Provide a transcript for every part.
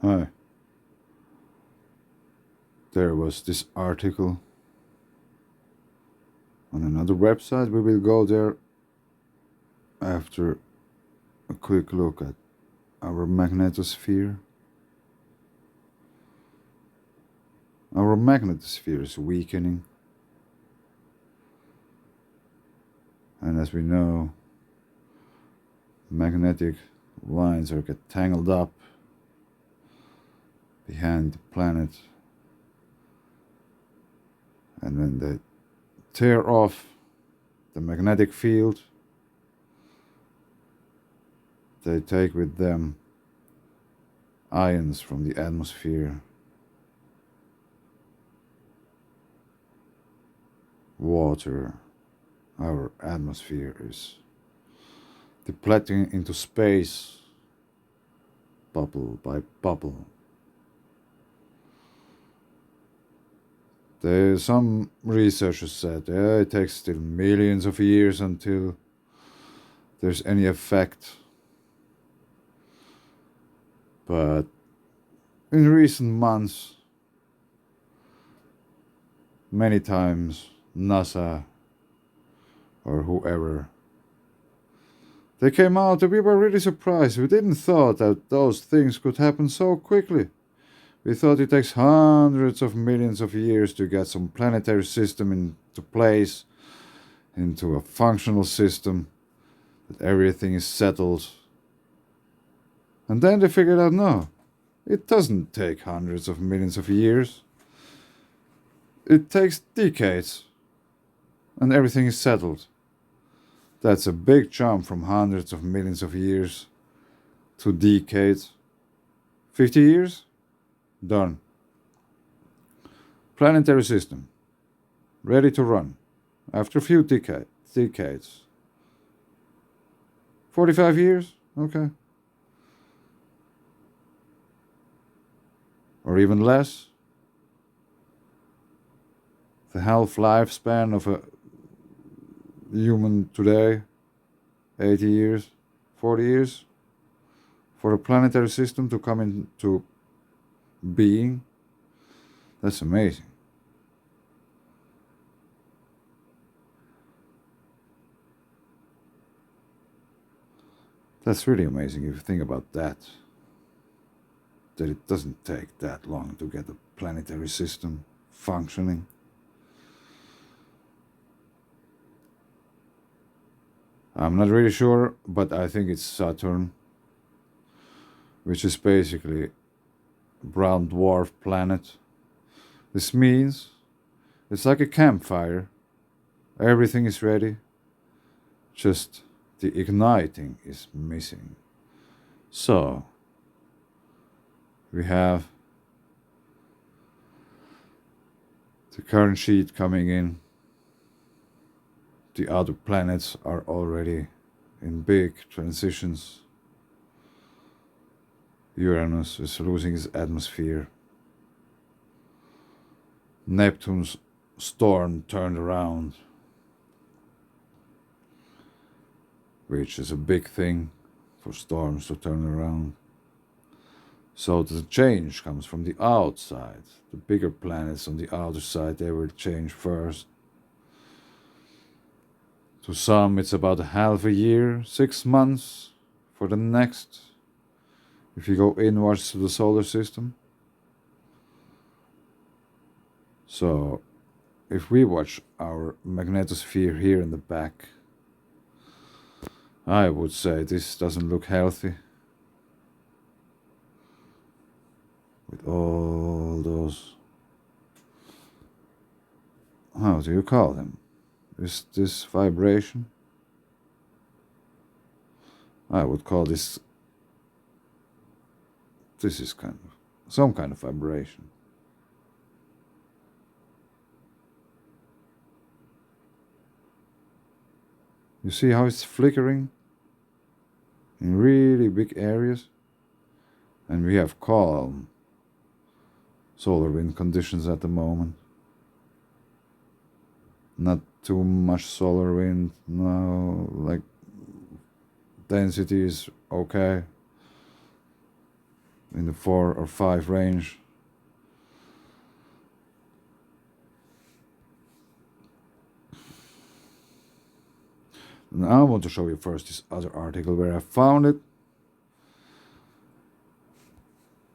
Hi, there was this article on another website. We will go there after a quick look at our magnetosphere. Our magnetosphere is weakening, and as we know, magnetic lines are get tangled up behind the planet, and when they tear off the magnetic field, they take with them ions from the atmosphere, water. Our atmosphere is depleting into space, bubble by bubble. Some researchers said it takes still millions of years until there's any effect. But in recent months, many times, NASA or whoever, they came out and we were really surprised. We didn't thought that those things could happen so quickly. We thought it takes hundreds of millions of years to get some planetary system into place, into a functional system, that everything is settled. And then they figured out no, it doesn't take hundreds of millions of years. It takes decades, and everything is settled. That's a big jump from hundreds of millions of years to decades. 50 years? Done. Planetary system. Ready to run. After a few decades. 45 years? Okay. Or even less. The half lifespan of a human today, 80 years, 40 years, for a planetary system to come into being. That's amazing. That's really amazing if you think about that. That it doesn't take that long to get a planetary system functioning. I'm not really sure, but I think it's Saturn, which is basically a brown dwarf planet. This means it's like a campfire. Everything is ready, just the igniting is missing. So, we have the current sheet coming in. The other planets are already in big transitions. Uranus is losing its atmosphere. Neptune's storm turned around, which is a big thing for storms to turn around. So the change comes from the outside. The bigger planets on the outer side, they will change first. To some, it's about a half a year, 6 months for the next, if you go inwards to the solar system. So, if we watch our magnetosphere here in the back, I would say this doesn't look healthy. With all those, how do you call them? Is this vibration? I would call this is kind of some kind of vibration. You see how it's flickering in really big areas? And we have calm solar wind conditions at the moment. Not too much solar wind, no, like density is okay. in the 4 or 5 range. Now I want to show you first this other article where I found it.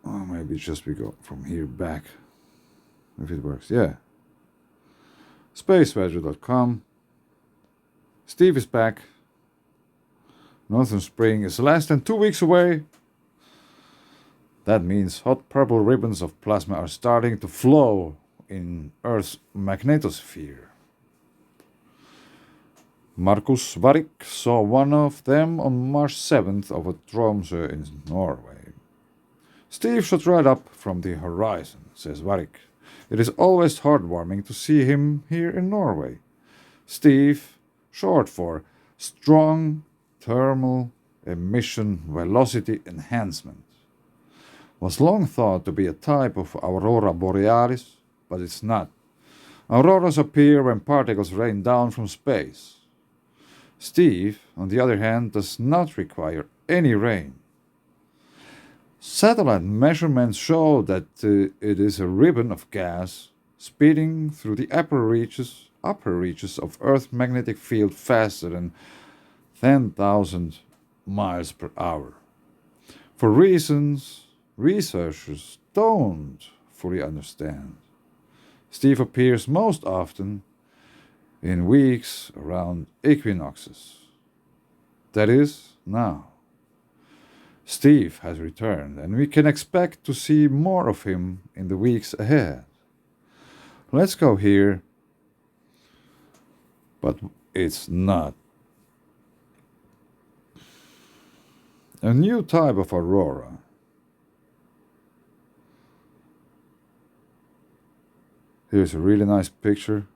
Oh, maybe just we go from here back. If it works, yeah. Spaceweather.com. Steve is back. Northern spring is less than 2 weeks away. That means hot purple ribbons of plasma are starting to flow in Earth's magnetosphere. Markus Varik saw one of them on March 7th over Tromsø in Norway. Steve shot right up from the horizon, says Varik. It is always heartwarming to see him here in Norway. Steve, short for Strong Thermal Emission Velocity Enhancement, was long thought to be a type of aurora borealis, but it's not. Auroras appear when particles rain down from space. Steve, on the other hand, does not require any rain. Satellite measurements show that it is a ribbon of gas speeding through the upper reaches of Earth's magnetic field faster than 10,000 miles per hour. For reasons researchers don't fully understand, Steve appears most often in weeks around equinoxes. That is, now. Steve has returned, and we can expect to see more of him in the weeks ahead. Let's go here, but it's not. A new type of aurora. Here's a really nice picture.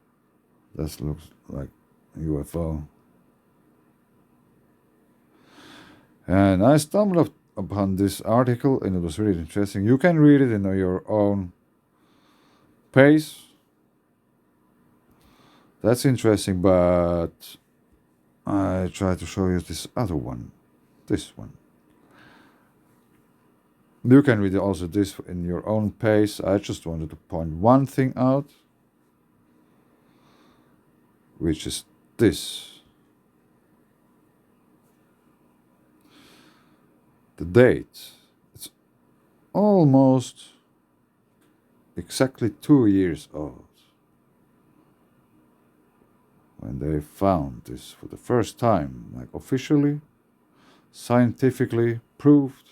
That looks like a UFO. And I stumbled upon this article and it was really interesting. You can read it in your own pace. That's interesting, but I try to show you this other one. This one. You can read also this in your own pace. I just wanted to point one thing out, which is this. The date. It's almost exactly 2 years old when they found this for the first time, like officially, scientifically proved.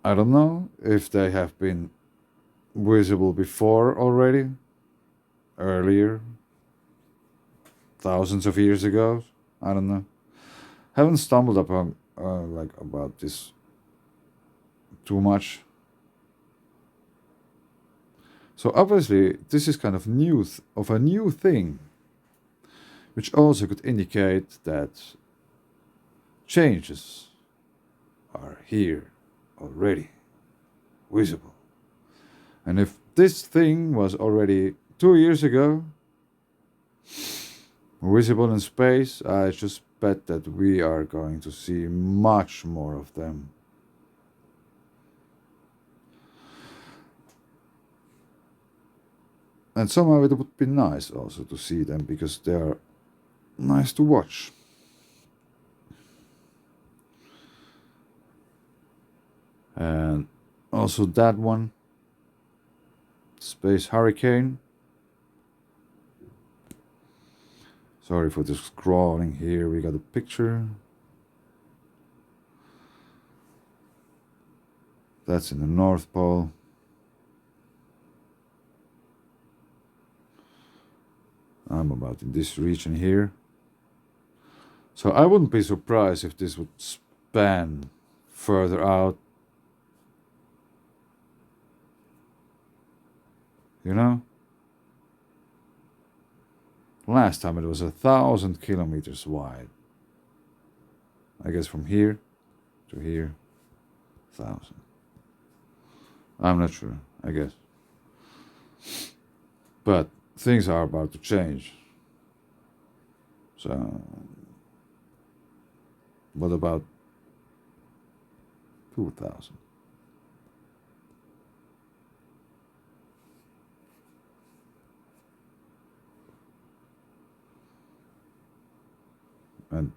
I don't know if they have been visible before already, earlier, thousands of years ago. I don't know. Haven't stumbled upon about this too much. So obviously this is kind of a new thing, which also could indicate that changes are here already, visible. And if this thing was already 2 years ago visible in space, I just bet that we are going to see much more of them. And somehow it would be nice also to see them because they are nice to watch. And also that one, Space Hurricane. Sorry for the scrolling here, we got a picture. That's in the North Pole. I'm about in this region here. So I wouldn't be surprised if this would span further out. You know? Last time it was 1,000 kilometers wide. I guess from here to here, 1,000. I'm not sure, I guess. But things are about to change. So, what about 2,000. And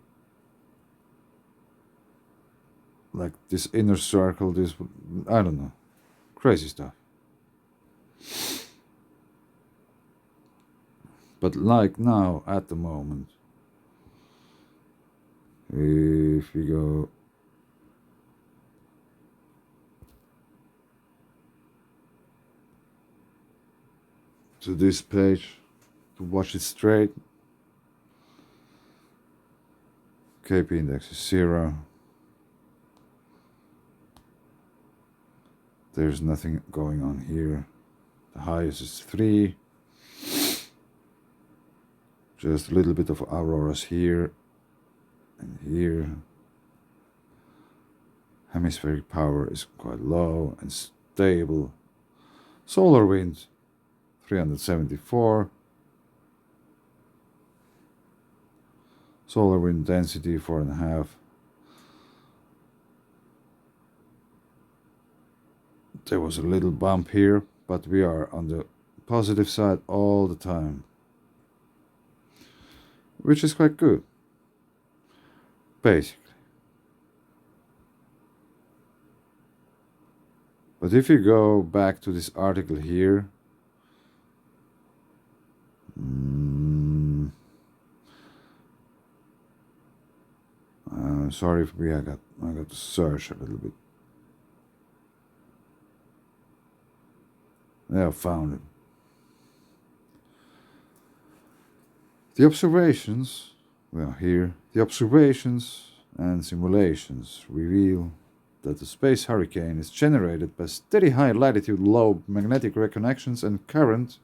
like this inner circle, this, I don't know, crazy stuff. But like now, at the moment, if we go to this page to watch it straight, KP index is 0. There's nothing going on here. The highest is 3. Just a little bit of auroras here and here. Hemispheric power is quite low and stable. Solar wind 374. Solar wind density 4.5. There was a little bump here, but we are on the positive side all the time, which is quite good, basically. But if you go back to this article here, sorry if I got to search a little bit. Yeah, I found it. The observations, well, here, the observations and simulations reveal that the space hurricane is generated by steady high latitude low magnetic reconnections and current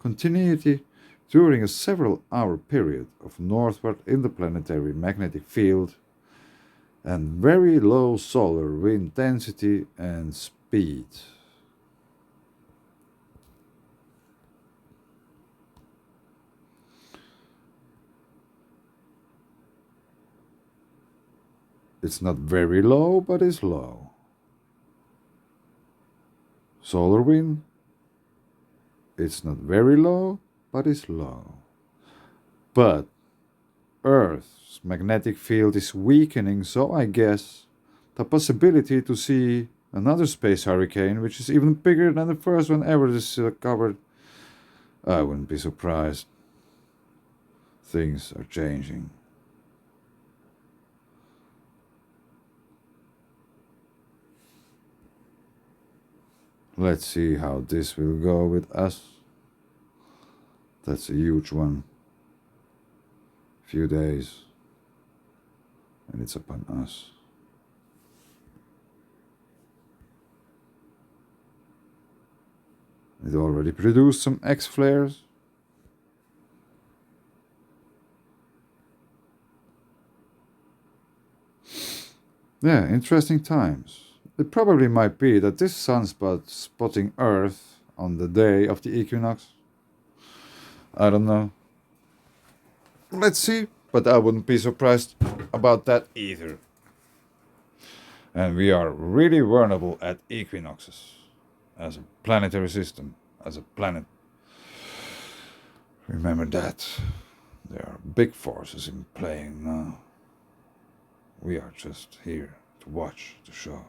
continuity during a several hour period of northward interplanetary magnetic field and very low solar wind density and speed. It's not very low, but it's low. Solar wind, it's not very low, but it's low. But Earth's magnetic field is weakening, so I guess the possibility to see another space hurricane, which is even bigger than the first one ever discovered, I wouldn't be surprised. Things are changing. Let's see how this will go with us. That's a huge one. Few days, and it's upon us. It already produced some X flares. Yeah, interesting times. It probably might be that this sunspot spotting Earth on the day of the equinox. I don't know. Let's see, but I wouldn't be surprised about that either. And we are really vulnerable at equinoxes as a planetary system, as a planet. Remember that. There are big forces in play now. We are just here to watch the show.